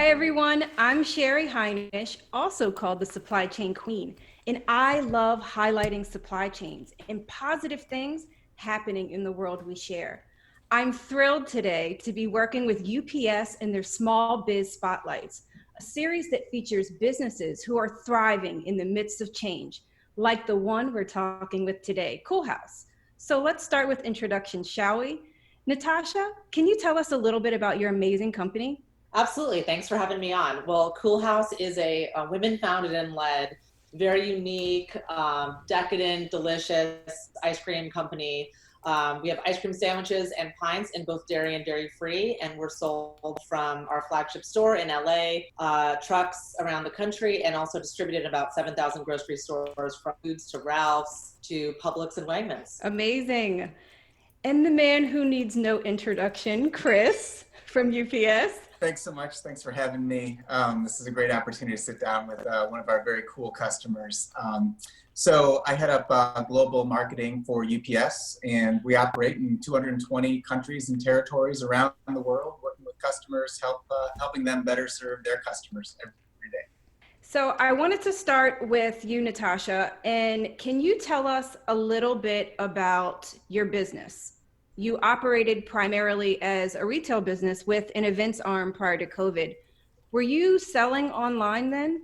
Hi everyone, I'm Sheri Hinish, also called the Supply Chain Queen, and I love highlighting supply chains and positive things happening in the world we share. I'm thrilled today to be working with UPS and their Small Biz Spotlights, a series that features businesses who are thriving in the midst of change, like the one we're talking with today, Coolhaus. So let's start with introductions, shall we? Natasha, can you tell us a little bit about your amazing company? Absolutely. Thanks for having me on. Well, Coolhaus is a women founded and led, very unique, decadent, delicious ice cream company. We have ice cream sandwiches and pints in both dairy and dairy free, and we're sold from our flagship store in LA, trucks around the country, and also distributed in about 7,000 grocery stores from Foods to Ralph's to Publix and Wegmans. Amazing. And the man who needs no introduction, Chris from UPS. Thanks so much. Thanks for having me. This is a great opportunity to sit down with one of our very cool customers. So I head up global marketing for UPS, and we operate in 220 countries and territories around the world, working with customers, helping them better serve their customers every day. So I wanted to start with you, Natasha, and can you tell us a little bit about your business? You operated primarily as a retail business with an events arm prior to COVID. Were you selling online then?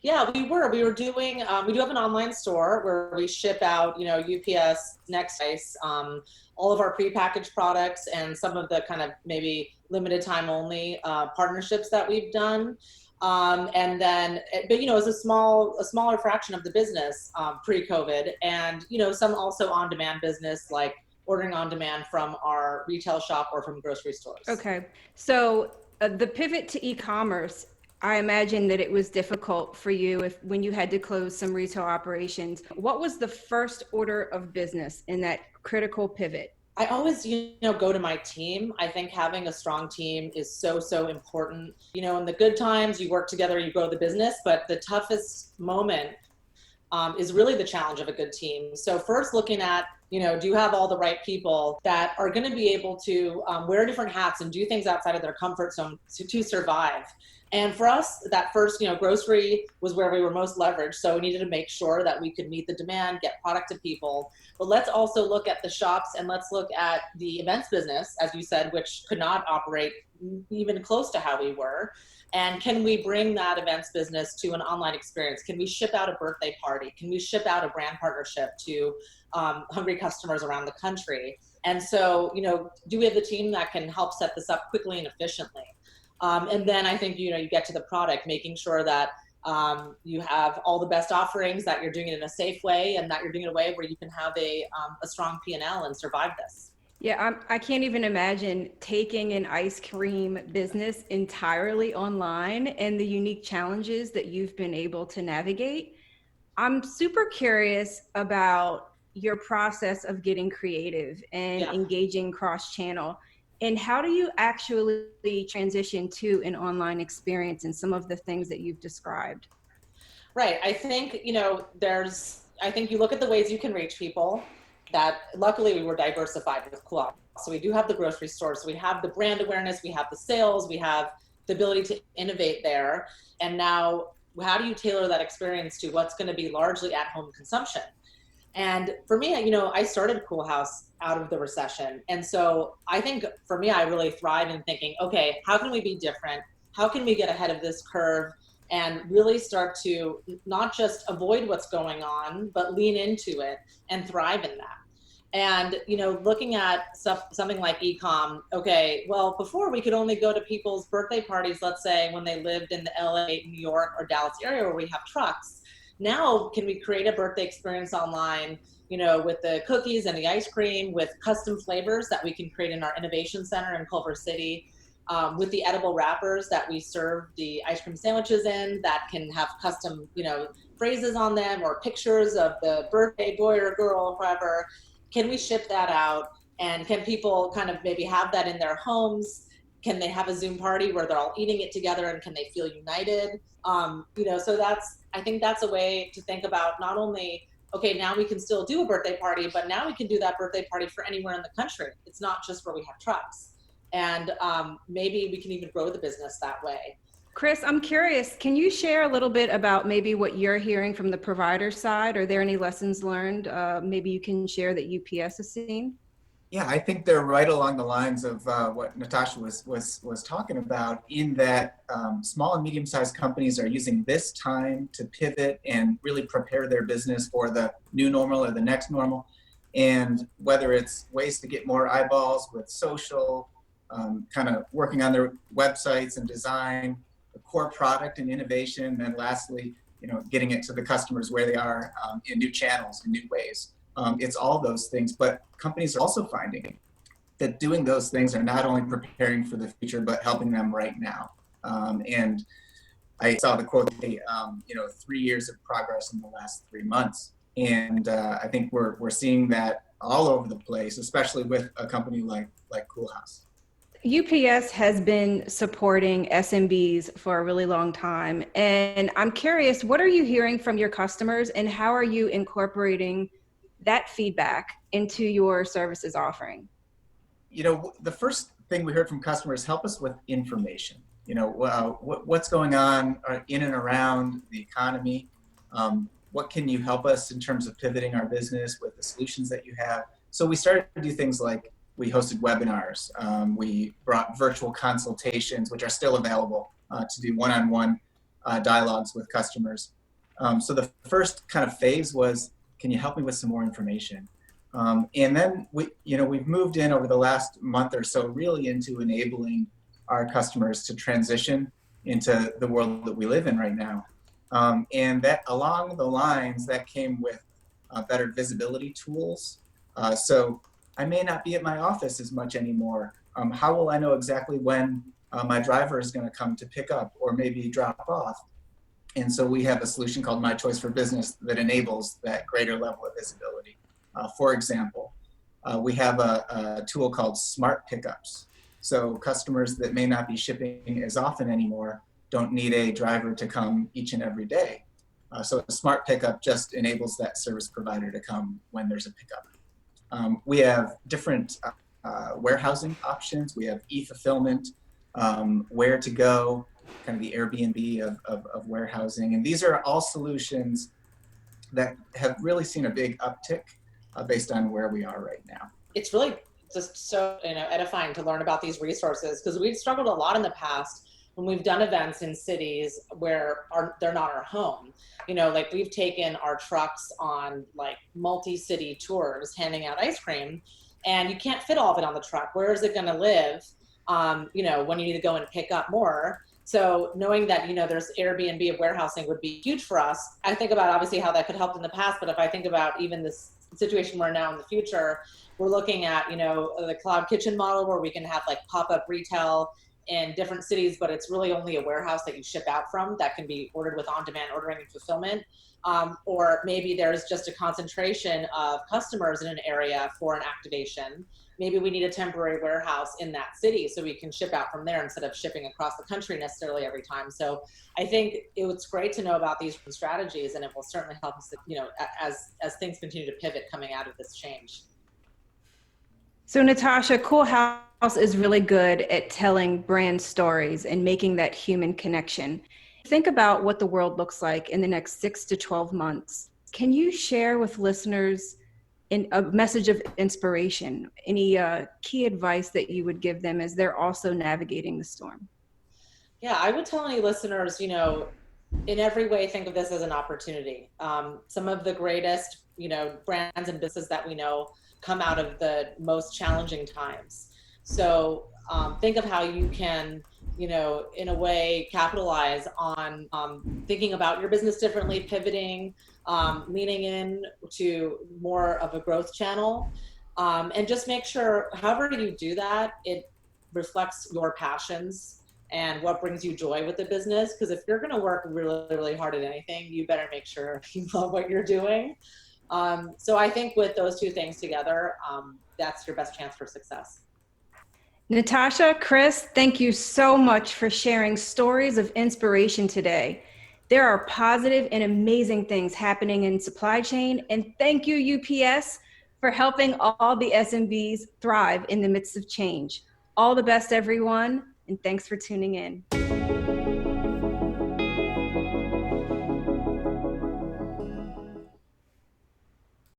Yeah, we were. We were doing. We do have an online store where we ship out, UPS, Next Ice, all of our prepackaged products, and some of the kind of maybe limited time only partnerships that we've done. And then, but it's a smaller fraction of the business pre-COVID, and some also on-demand business like ordering on demand from our retail shop or from grocery stores. Okay, so the pivot to e-commerce, I imagine that it was difficult for you when you had to close some retail operations. What was the first order of business in that critical pivot? I always, go to my team. I think having a strong team is so, so important. In the good times, you work together, you grow the business, but the toughest moment is really the challenge of a good team. So first looking at, do you have all the right people that are going to be able to wear different hats and do things outside of their comfort zone to survive? And for us, that first, grocery was where we were most leveraged. So we needed to make sure that we could meet the demand, get product to people. But let's also look at the shops and let's look at the events business, as you said, which could not operate even close to how we were. And can we bring that events business to an online experience? Can we ship out a birthday party? Can we ship out a brand partnership to hungry customers around the country? And so, do we have the team that can help set this up quickly and efficiently? And then I think, you get to the product, making sure that you have all the best offerings, that you're doing it in a safe way, and that you're doing it in a way where you can have a strong P&L and survive this. Yeah, I can't even imagine taking an ice cream business entirely online and the unique challenges that you've been able to navigate. I'm super curious about your process of getting creative and engaging cross-channel. And how do you actually transition to an online experience and some of the things that you've described? Right. I think, I think you look at the ways you can reach people. That luckily we were diversified with Coolhaus. So we do have the grocery store, so we have the brand awareness, we have the sales, we have the ability to innovate there. And now how do you tailor that experience to what's going to be largely at home consumption? And for me, I started Coolhaus out of the recession. And so I think for me, I really thrive in thinking, okay, how can we be different? How can we get ahead of this curve and really start to not just avoid what's going on, but lean into it and thrive in that? And, looking at something like e-com, okay, well, before we could only go to people's birthday parties, let's say when they lived in the LA, New York, or Dallas area where we have trucks. Now, can we create a birthday experience online, with the cookies and the ice cream, with custom flavors that we can create in our innovation center in Culver City, with the edible wrappers that we serve the ice cream sandwiches in that can have custom, phrases on them or pictures of the birthday boy or girl, whoever. Can we ship that out? And can people kind of maybe have that in their homes? Can they have a Zoom party where they're all eating it together and can they feel united? So I think that's a way to think about not only, okay, now we can still do a birthday party, but now we can do that birthday party for anywhere in the country. It's not just where we have trucks. And maybe we can even grow the business that way. Chris, I'm curious, can you share a little bit about maybe what you're hearing from the provider side? Are there any lessons learned maybe you can share that UPS has seen? Yeah, I think they're right along the lines of what Natasha was talking about, in that small and medium-sized companies are using this time to pivot and really prepare their business for the new normal or the next normal. And whether it's ways to get more eyeballs with social, kind of working on their websites and design, the core product and innovation, and lastly, getting it to the customers where they are in new channels, in new ways. It's all those things, but companies are also finding that doing those things are not only preparing for the future, but helping them right now. And I saw the quote, 3 years of progress in the last 3 months. And I think we're seeing that all over the place, especially with a company like Coolhaus. UPS has been supporting SMBs for a really long time. And I'm curious, what are you hearing from your customers and how are you incorporating that feedback into your services offering? The first thing we heard from customers: help us with information. What's going on in and around the economy. What can you help us in terms of pivoting our business with the solutions that you have? So we started to do things like we hosted webinars. We brought virtual consultations, which are still available to do one-on-one dialogues with customers. So the first kind of phase was, can you help me with some more information? And then we've moved in over the last month or so really into enabling our customers to transition into the world that we live in right now. And that along the lines that came with better visibility tools. So I may not be at my office as much anymore. How will I know exactly when my driver is going to come to pick up or maybe drop off? And so we have a solution called My Choice for Business that enables that greater level of visibility. For example, we have a tool called Smart Pickups. So customers that may not be shipping as often anymore don't need a driver to come each and every day. So a Smart Pickup just enables that service provider to come when there's a pickup. We have different warehousing options. We have e-fulfillment, where to go, kind of the Airbnb of warehousing. And these are all solutions that have really seen a big uptick based on where we are right now. It's really just so edifying to learn about these resources, because we've struggled a lot in the past when we've done events in cities where they're not our home. Like we've taken our trucks on like multi-city tours handing out ice cream, and you can't fit all of it on the truck. Where is it going to live when you need to go and pick up more? So knowing that, there's Airbnb of warehousing would be huge for us. I think about obviously how that could help in the past, but if I think about even this situation we're now in the future, we're looking at, the cloud kitchen model where we can have like pop-up retail in different cities, but it's really only a warehouse that you ship out from that can be ordered with on-demand ordering and fulfillment. Or maybe there's just a concentration of customers in an area for an activation. Maybe we need a temporary warehouse in that city so we can ship out from there instead of shipping across the country necessarily every time. So I think it's great to know about these strategies, and it will certainly help us, as things continue to pivot coming out of this change. So Natasha, Coolhaus is really good at telling brand stories and making that human connection. Think about what the world looks like in the next 6 to 12 months. Can you share with listeners a message of inspiration, any key advice that you would give them as they're also navigating the storm? Yeah, I would tell any listeners, in every way, think of this as an opportunity. Some of the greatest, brands and businesses that we know come out of the most challenging times. So think of how you can, in a way, capitalize on thinking about your business differently, pivoting, leaning in to more of a growth channel, and just make sure, however you do that, it reflects your passions and what brings you joy with the business. Because if you're going to work really, really hard at anything, you better make sure you love what you're doing. So I think with those two things together, that's your best chance for success. Natasha, Chris, thank you so much for sharing stories of inspiration today. There are positive and amazing things happening in supply chain, and thank you, UPS, for helping all the SMBs thrive in the midst of change. All the best, everyone, and thanks for tuning in.